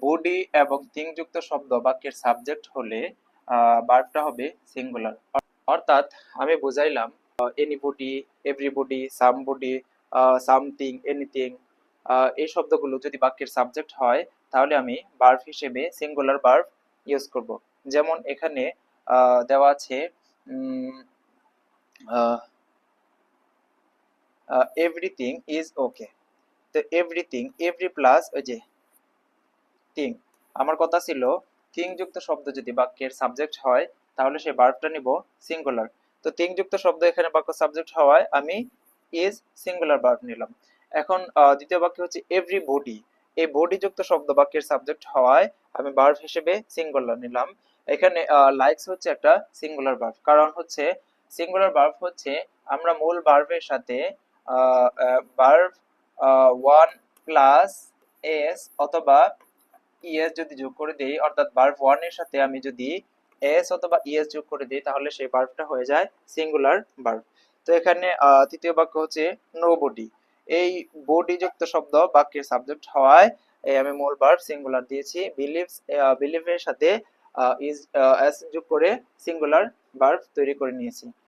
Body এবং thing যুক্ত শব্দ বাক্যের সাবজেক্ট হলে ভার্বটা হবে সিঙ্গুলার। অর্থাৎ আমি বুঝাইলাম anybody, everybody, somebody, something, anything, এই শব্দগুলো যদি বাক্যের সাবজেক্ট হয় তাহলে আমি ভার্ব হিসেবে সিঙ্গুলার ভার্ব ইউজ করব। যেমন এখানে দেওয়া আছে এভরিথিং ইজ ওকে। তো এভরিথিং, এভরি প্লাস ওই যে থিং, আমার কথা ছিল থিং যুক্ত শব্দ যদি বাক্যের সাবজেক্ট হয় তাহলে সেই ভার্বটা নিব সিঙ্গুলার। তো থিং যুক্ত শব্দ এখানে বাক্য সাবজেক্ট হওয়ায় আমি ইজ সিঙ্গুলার ভার্ব নিলাম। এখন দ্বিতীয় বাক্য হচ্ছে এভরি বডি, এই বডি যুক্ত শব্দ বাক্যের সাবজেক্ট হওয়ায় আমি ভার্ব হিসেবে সিঙ্গুলার নিলাম। এখানে লাইকস হচ্ছে একটা সিঙ্গুলার ভার্ব, কারণ হচ্ছে সিঙ্গুলার ভার্ব হচ্ছে আমরা মূল ভার্বের সাথে ভার্ব ওয়ান প্লাস এস অথবা ইএস যদি যোগ করে দেই, অর্থাৎ ভার্ব ওয়ান এর সাথে আমি যদি এস অথবা ইএস যোগ করে দিই তাহলে সেই ভার্বটা হয়ে যায় সিঙ্গুলার ভার্ব। তো এখানে তৃতীয় বাক্য হচ্ছে নো বডি, এই বডি যুক্ত শব্দ বাক্যের সাবজেক্ট হওয়ায় আমি মূল ভার্ব সিঙ্গুলার দিয়েছি। বিলিভস, বিলিভ এর সাথে ইজ এস যোগ করে সিঙ্গুলার ভার্ব তৈরি করে নিয়েছি।